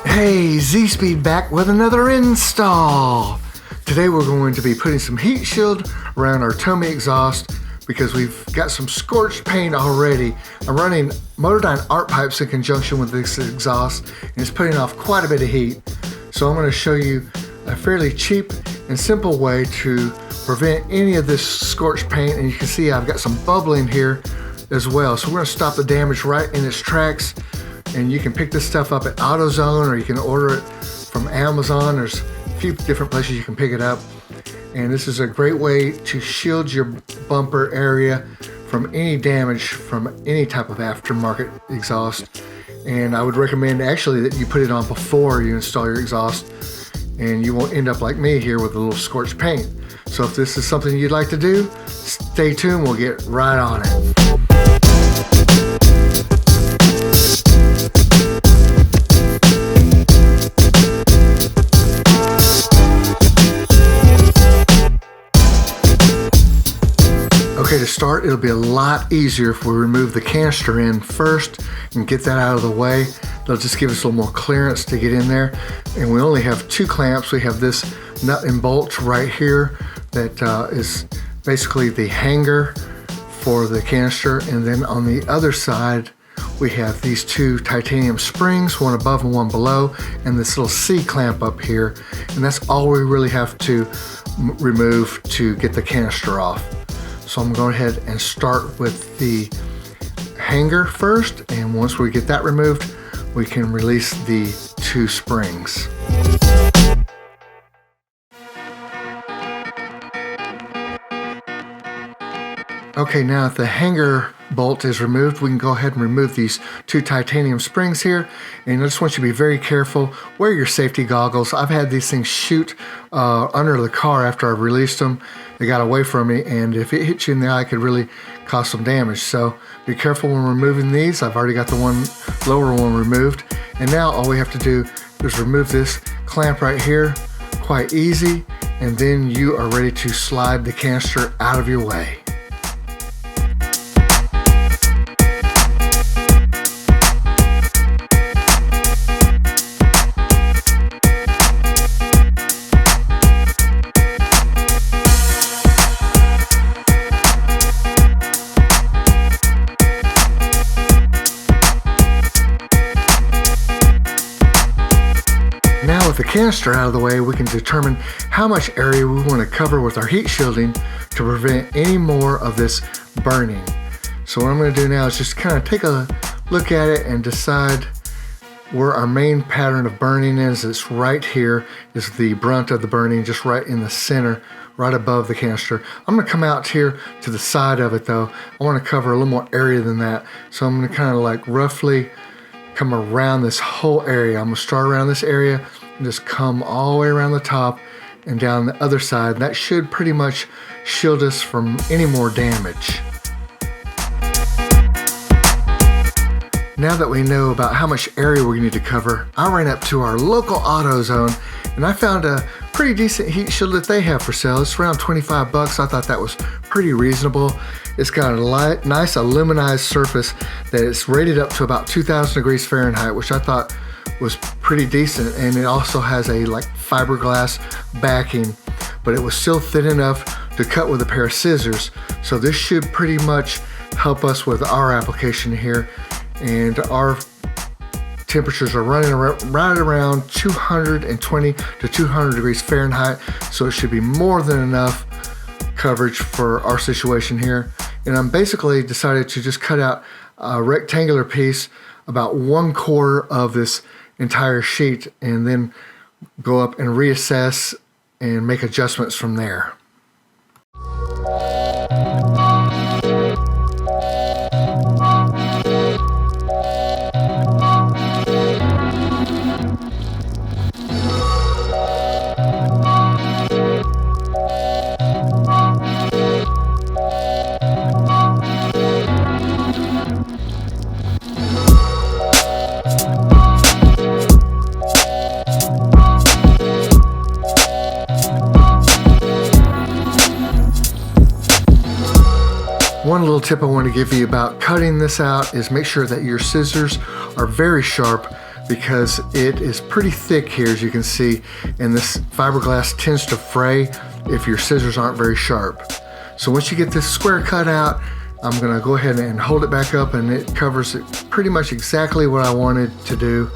Hey, Z-Speed back with another install. Today we're going to be putting some heat shield around our Tomei exhaust because we've got some scorched paint already. I'm running Motordyne art pipes in conjunction with this exhaust, and it's putting off quite a bit of heat. So I'm going to show you a fairly cheap and simple way to prevent any of this scorched paint, and you can see I've got some bubbling here as well. So we're going to stop the damage right in its tracks. And you can pick this stuff up at AutoZone, or you can order it from Amazon. There's a few different places you can pick it up. And this is a great way to shield your bumper area from any damage from any type of aftermarket exhaust. And I would recommend actually that you put it on before you install your exhaust, and you won't end up like me here with a little scorched paint. So if this is something you'd like to do, stay tuned, we'll get right on it. Okay, to start, it'll be a lot easier if we remove the canister end first and get that out of the way. It'll just give us a little more clearance to get in there. And we only have two clamps. We have this nut and bolt right here that is basically the hanger for the canister. And then on the other side, we have these two titanium springs, one above and one below, and this little C clamp up here. And that's all we really have to remove to get the canister off. So I'm going to go ahead and start with the hanger first, and once we get that removed, we can release the two springs. Okay, now that the hanger bolt is removed, we can go ahead and remove these two titanium springs here. And I just want you to be very careful. Wear your safety goggles. I've had these things shoot under the car after I've released them. They got away from me, and if it hits you in the eye, it could really cause some damage. So be careful when removing these. I've already got the one lower one removed. And now all we have to do is remove this clamp right here. Quite easy. And then you are ready to slide the canister out of your way. Now with the canister out of the way, we can determine how much area we want to cover with our heat shielding to prevent any more of this burning. So what I'm going to do now is just kind of take a look at it and decide where our main pattern of burning is. It's right here is the brunt of the burning, just right in the center, right above the canister. I'm going to come out here to the side of it though. I want to cover a little more area than that. So I'm going to kind of like roughly come around this whole area. I'm going to start around this area and just come all the way around the top and down the other side. That should pretty much shield us from any more damage. Now that we know about how much area we need to cover, I ran up to our local AutoZone and I found a pretty decent heat shield that they have for sale. It's around 25 bucks. I thought that was pretty reasonable. It's got a nice aluminized surface that is rated up to about 2000 degrees Fahrenheit, which I thought was pretty decent. And it also has a like fiberglass backing, but it was still thin enough to cut with a pair of scissors. So this should pretty much help us with our application here. And our temperatures are running right around 220 to 200 degrees Fahrenheit. So it should be more than enough coverage for our situation here. And I'm basically decided to just cut out a rectangular piece about 1/4 of this entire sheet and then go up and reassess and make adjustments from there. final little tip I want to give you about cutting this out is make sure that your scissors are very sharp, because it is pretty thick here, as you can see, and this fiberglass tends to fray if your scissors aren't very sharp. So once you get this square cut out, I'm gonna go ahead and hold it back up, and it covers it pretty much exactly what I wanted to do.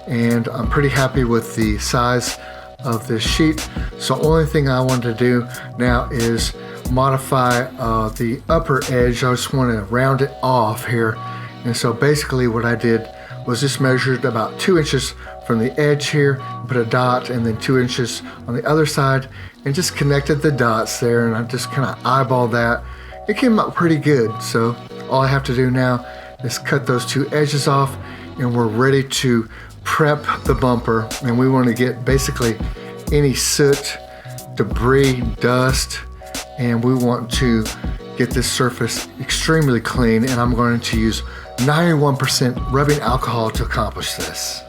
And I'm pretty happy with the size of this sheet. So only thing I want to do now is modify the upper edge. I just want to round it off here. And so basically what I did was just measured about 2 inches from the edge here, put a dot, and then 2 inches on the other side, and just connected the dots there, and I just kind of eyeballed that. It came out pretty good. So all I have to do now is cut those 2 edges off, and we're ready to prep the bumper. And we want to get basically any soot, debris, dust, and we want to get this surface extremely clean, and I'm going to use 91% rubbing alcohol to accomplish this.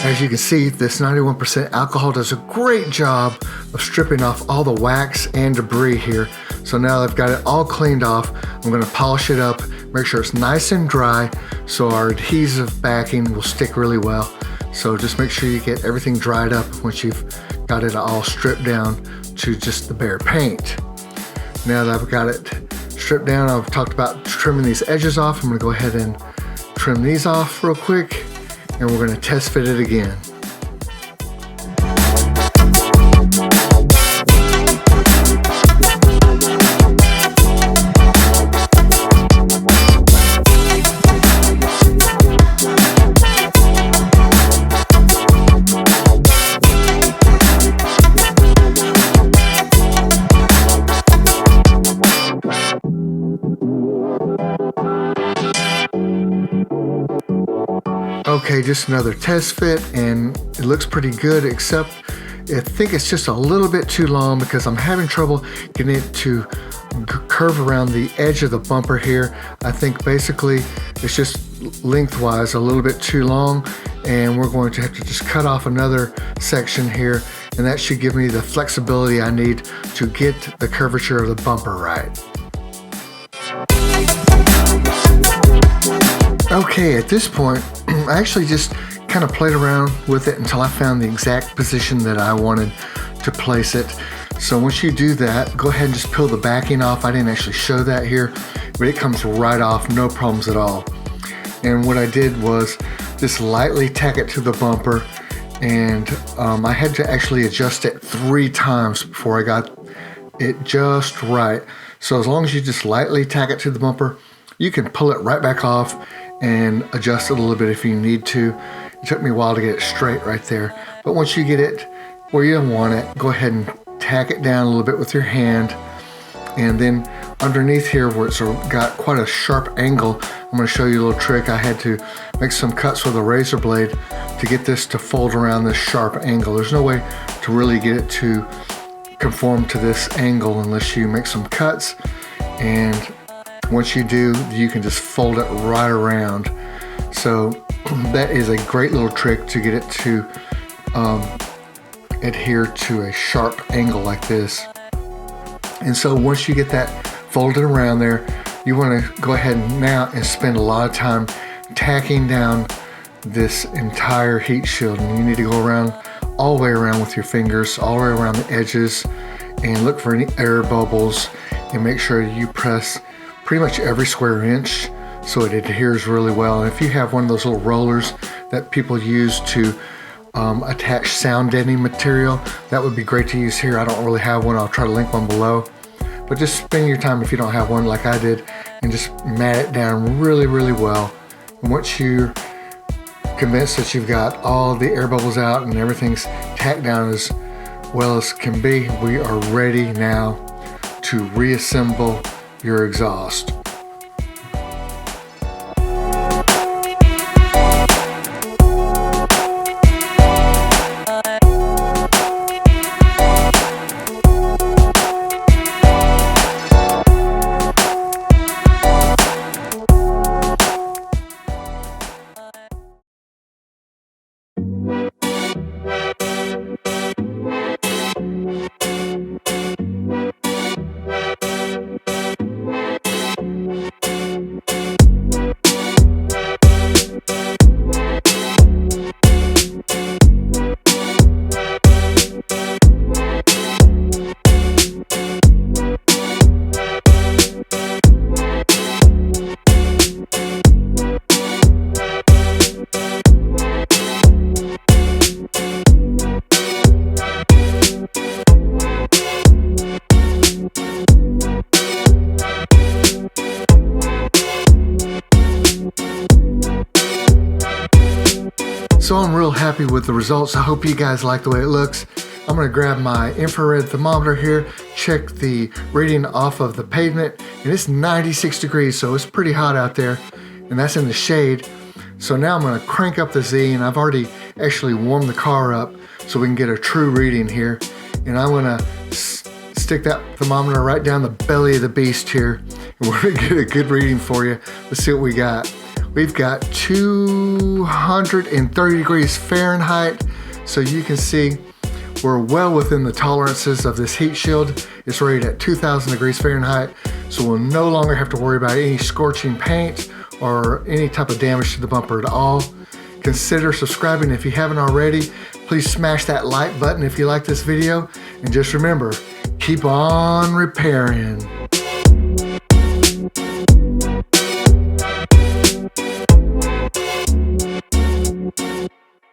As you can see, this 91% alcohol does a great job of stripping off all the wax and debris here. So now I've got it all cleaned off. I'm going to polish it up, make sure it's nice and dry so our adhesive backing will stick really well. So just make sure you get everything dried up once you've got it all stripped down to just the bare paint. Now that I've got it stripped down, I've talked about trimming these edges off. I'm going to go ahead and trim these off real quick, and we're going to test fit it again. Okay, just another test fit, and it looks pretty good, except I think it's just a little bit too long because I'm having trouble getting it to curve around the edge of the bumper here. I think basically it's just lengthwise a little bit too long, and we're going to have to just cut off another section here, and that should give me the flexibility I need to get the curvature of the bumper right. Okay, at this point, I actually just kind of played around with it until I found the exact position that I wanted to place it. So once you do that, go ahead and just peel the backing off. I didn't actually show that here, but it comes right off, no problems at all. And what I did was just lightly tack it to the bumper, and I had to actually adjust it 3 times before I got it just right. So as long as you just lightly tack it to the bumper, you can pull it right back off and adjust it a little bit if you need to. It took me a while to get it straight right there. But once you get it where you want it, go ahead and tack it down a little bit with your hand. And then underneath here where it's got quite a sharp angle, I'm going to show you a little trick. I had to make some cuts with a razor blade to get this to fold around this sharp angle. There's no way to really get it to conform to this angle unless you make some cuts. And once you do, you can just fold it right around. So that is a great little trick to get it to adhere to a sharp angle like this. And so once you get that folded around there, you want to go ahead now and spend a lot of time tacking down this entire heat shield. And you need to go around all the way around with your fingers, all the way around the edges, and look for any air bubbles, and make sure you press pretty much every square inch so it adheres really well. And if you have one of those little rollers that people use to attach sound deadening material, that would be great to use here. I don't really have one. I'll try to link one below. But just spend your time if you don't have one like I did, and just mat it down really, really well. And once you're convinced that you've got all the air bubbles out and everything's tacked down as well as can be. We are ready now to reassemble your exhaust. So I'm real happy with the results. I hope you guys like the way it looks. I'm gonna grab my infrared thermometer here, check the reading off of the pavement, and it's 96 degrees, so it's pretty hot out there, and that's in the shade. So now I'm gonna crank up the Z, and I've already actually warmed the car up so we can get a true reading here. And I'm gonna stick that thermometer right down the belly of the beast here, and we're gonna get a good reading for you. Let's see what we got. We've got 230 degrees Fahrenheit, so you can see we're well within the tolerances of this heat shield. It's rated at 2000 degrees Fahrenheit, so we'll no longer have to worry about any scorching paint or any type of damage to the bumper at all. Consider subscribing if you haven't already. Please smash that like button if you like this video, and just remember, keep on repairing.